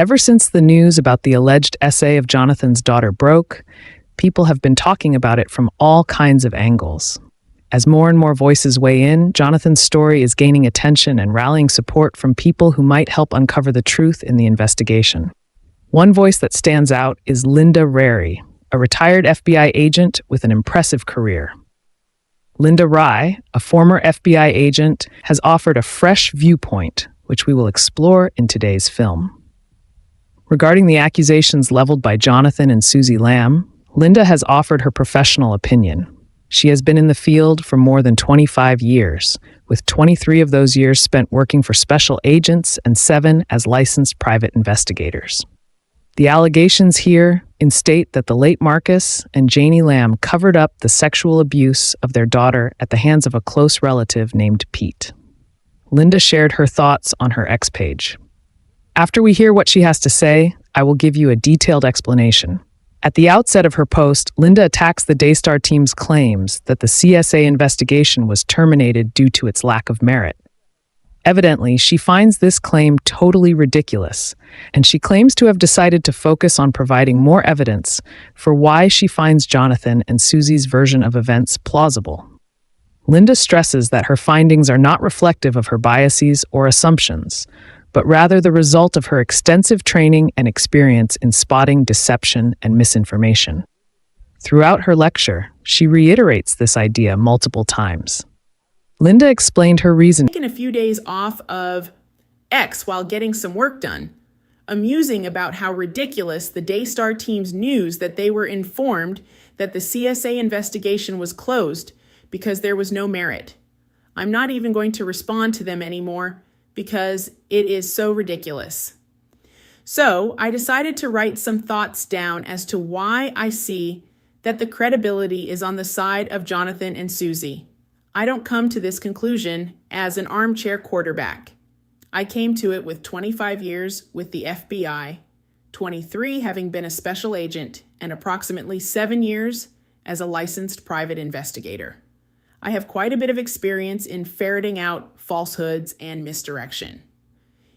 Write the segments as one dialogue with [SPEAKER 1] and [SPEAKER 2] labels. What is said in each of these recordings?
[SPEAKER 1] Ever since the news about the alleged essay of Jonathan's daughter broke, people have been talking about it from all kinds of angles. As more and more voices weigh in, Jonathan's story is gaining attention and rallying support from people who might help uncover the truth in the investigation. One voice that stands out is Linda Rary, a retired FBI agent with an impressive career. Linda Rye, a former FBI agent, has offered a fresh viewpoint, which we will explore in today's film. Regarding the accusations leveled by Jonathan and Suzy Lamb, Linda has offered her professional opinion. She has been in the field for more than 25 years, with 23 of those years spent working for special agents and 7 as licensed private investigators. The allegations here instate that the late Marcus and Janie Lamb covered up the sexual abuse of their daughter at the hands of a close relative named Pete. Linda shared her thoughts on her X page. After we hear what she has to say, I will give you a detailed explanation. At the outset of her post, Linda attacks the Daystar team's claims that the CSA investigation was terminated due to its lack of merit. Evidently, she finds this claim totally ridiculous, and she claims to have decided to focus on providing more evidence for why she finds Jonathan and Suzy's version of events plausible. Linda stresses that her findings are not reflective of her biases or assumptions, but rather the result of her extensive training and experience in spotting deception and misinformation. Throughout her lecture, she reiterates this idea multiple times. Linda explained her reason.
[SPEAKER 2] Taking a few days off of X while getting some work done, amusing about how ridiculous the Daystar team's news that they were informed that the CSA investigation was closed because there was no merit. I'm not even going to respond to them anymore because it is so ridiculous. So I decided to write some thoughts down as to why I see that the credibility is on the side of Jonathan and Suzy. I don't come to this conclusion as an armchair quarterback. I came to it with 25 years with the FBI, 23 having been a special agent, and approximately 7 years as a licensed private investigator. I have quite a bit of experience in ferreting out falsehoods and misdirection.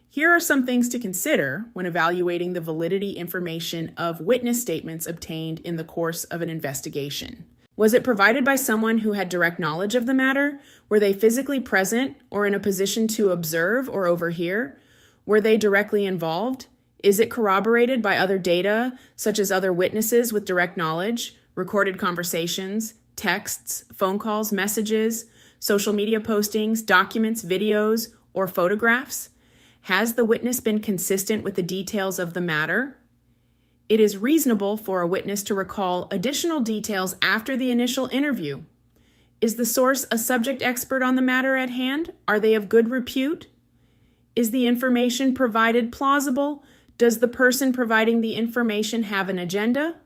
[SPEAKER 2] Here are some things to consider when evaluating the validity information of witness statements obtained in the course of an investigation. Was it provided by someone who had direct knowledge of the matter? Were they physically present or in a position to observe or overhear? Were they directly involved? Is it corroborated by other data, such as other witnesses with direct knowledge, recorded conversations, texts, phone calls, messages, social media postings, documents, videos, or photographs? Has the witness been consistent with the details of the matter? It is reasonable for a witness to recall additional details after the initial interview. Is the source a subject expert on the matter at hand? Are they of good repute? Is the information provided plausible? Does the person providing the information have an agenda?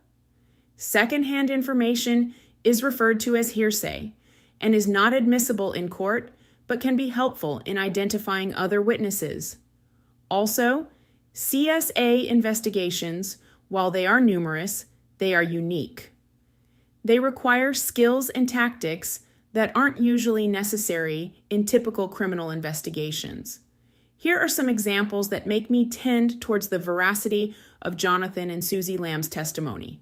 [SPEAKER 2] Secondhand information is referred to as hearsay and is not admissible in court, but can be helpful in identifying other witnesses. Also, CSA investigations, while they are numerous, they are unique. They require skills and tactics that aren't usually necessary in typical criminal investigations. Here are some examples that make me tend towards the veracity of Jonathan and Suzy Lamb's testimony.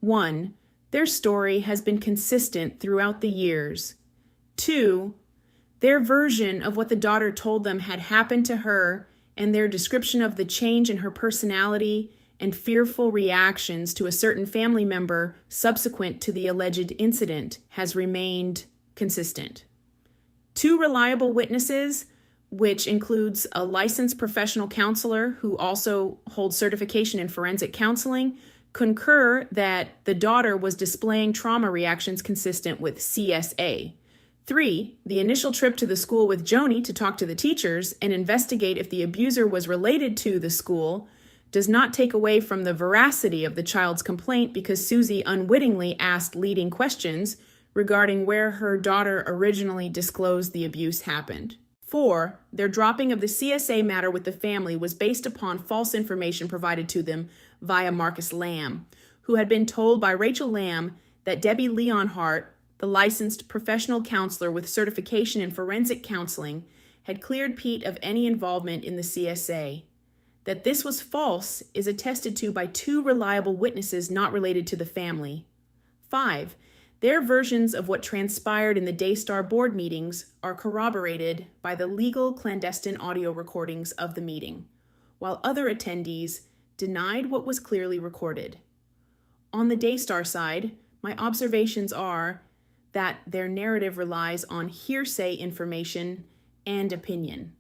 [SPEAKER 2] 1. Their story has been consistent throughout the years. 2. Their version of what the daughter told them had happened to her and their description of the change in her personality and fearful reactions to a certain family member subsequent to the alleged incident has remained consistent. 2 reliable witnesses, which includes a licensed professional counselor who also holds certification in forensic counseling, concur that the daughter was displaying trauma reactions consistent with CSA. 3, the initial trip to the school with Joni to talk to the teachers and investigate if the abuser was related to the school does not take away from the veracity of the child's complaint because Suzy unwittingly asked leading questions regarding where her daughter originally disclosed the abuse happened. 4, their dropping of the CSA matter with the family was based upon false information provided to them via Marcus Lamb, who had been told by Rachel Lamb that Debbie Leonhardt, the licensed professional counselor with certification in forensic counseling, had cleared Pete of any involvement in the CSA. That this was false is attested to by 2 reliable witnesses not related to the family. 5. Their versions of what transpired in the Daystar board meetings are corroborated by the legal clandestine audio recordings of the meeting, while other attendees denied what was clearly recorded. On the Daystar side, my observations are that their narrative relies on hearsay information and opinion,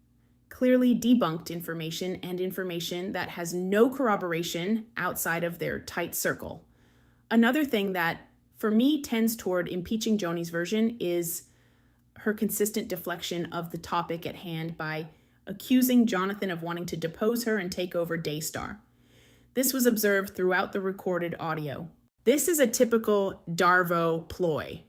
[SPEAKER 2] clearly debunked information and information that has no corroboration outside of their tight circle. Another thing that, for me, tends toward impeaching Joni's version is her consistent deflection of the topic at hand by accusing Jonathan of wanting to depose her and take over Daystar. This was observed throughout the recorded audio. This is a typical Darvo ploy.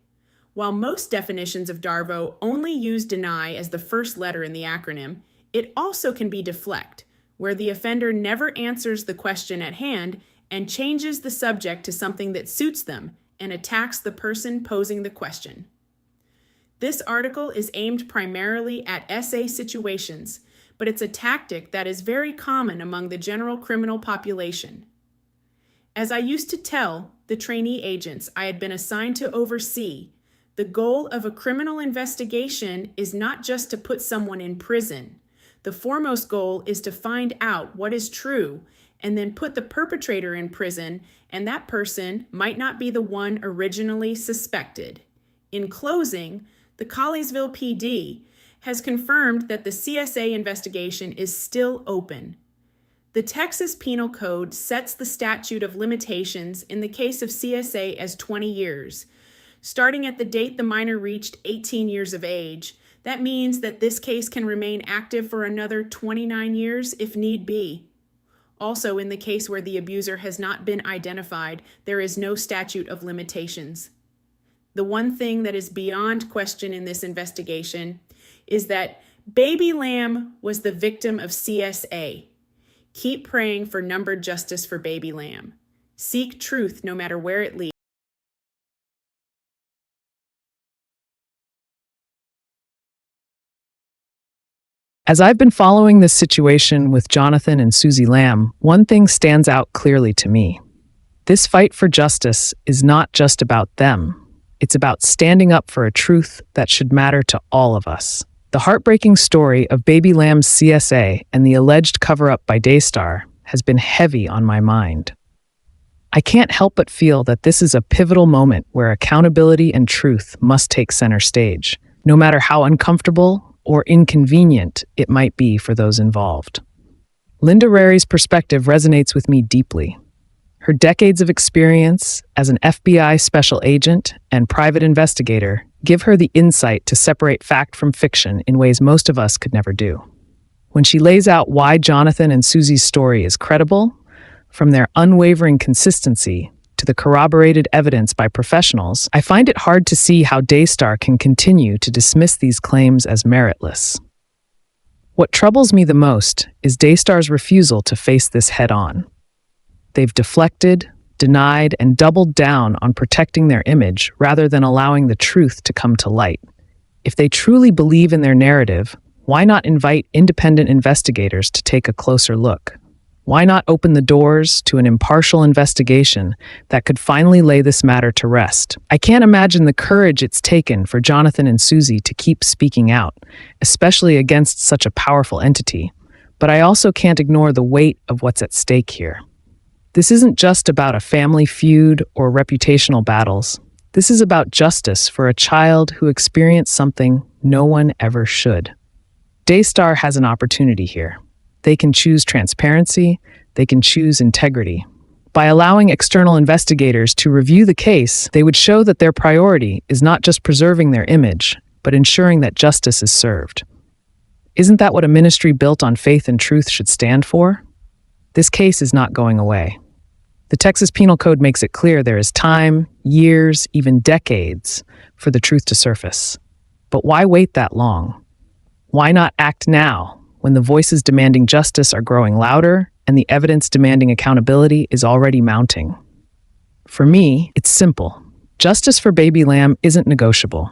[SPEAKER 2] While most definitions of Darvo only use deny as the first letter in the acronym, it also can be deflect, where the offender never answers the question at hand and changes the subject to something that suits them and attacks the person posing the question. This article is aimed primarily at SA situations, but it's a tactic that is very common among the general criminal population. As I used to tell the trainee agents I had been assigned to oversee, the goal of a criminal investigation is not just to put someone in prison. The foremost goal is to find out what is true and then put the perpetrator in prison, and that person might not be the one originally suspected. In closing, the Colliesville PD has confirmed that the CSA investigation is still open. The Texas Penal Code sets the statute of limitations in the case of CSA as 20 years. Starting at the date the minor reached 18 years of age, that means that this case can remain active for another 29 years if need be. Also, in the case where the abuser has not been identified, there is no statute of limitations. The one thing that is beyond question in this investigation is that Baby Lamb was the victim of CSA. Keep praying for numbered justice for Baby Lamb. Seek truth no matter where it leads.
[SPEAKER 1] As I've been following this situation with Jonathan and Suzy Lamb, one thing stands out clearly to me. This fight for justice is not just about them. It's about standing up for a truth that should matter to all of us. The heartbreaking story of Baby Lamb's CSA and the alleged cover-up by Daystar has been heavy on my mind. I can't help but feel that this is a pivotal moment where accountability and truth must take center stage, no matter how uncomfortable or inconvenient it might be for those involved. Linda Rary's perspective resonates with me deeply. Her decades of experience as an FBI special agent and private investigator give her the insight to separate fact from fiction in ways most of us could never do. When she lays out why Jonathan and Suzy's story is credible, from their unwavering consistency to the corroborated evidence by professionals, I find it hard to see how Daystar can continue to dismiss these claims as meritless. What troubles me the most is Daystar's refusal to face this head-on. They've deflected, denied, and doubled down on protecting their image rather than allowing the truth to come to light. If they truly believe in their narrative, why not invite independent investigators to take a closer look? Why not open the doors to an impartial investigation that could finally lay this matter to rest? I can't imagine the courage it's taken for Jonathan and Suzy to keep speaking out, especially against such a powerful entity. But I also can't ignore the weight of what's at stake here. This isn't just about a family feud or reputational battles. This is about justice for a child who experienced something no one ever should. Daystar has an opportunity here. They can choose transparency, they can choose integrity. By allowing external investigators to review the case, they would show that their priority is not just preserving their image, but ensuring that justice is served. Isn't that what a ministry built on faith and truth should stand for? This case is not going away. The Texas Penal Code makes it clear there is time, years, even decades for the truth to surface. But why wait that long? Why not act now, when the voices demanding justice are growing louder and the evidence demanding accountability is already mounting? For me, it's simple. Justice for Baby Lamb isn't negotiable.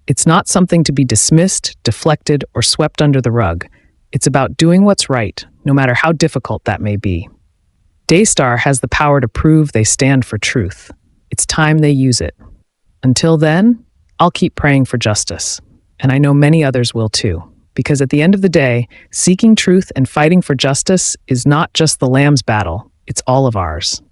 [SPEAKER 1] It's not something to be dismissed, deflected, or swept under the rug. It's about doing what's right, no matter how difficult that may be. Daystar has the power to prove they stand for truth. It's time they use it. Until then, I'll keep praying for justice. And I know many others will too. Because at the end of the day, seeking truth and fighting for justice is not just the Lamb's battle, it's all of ours.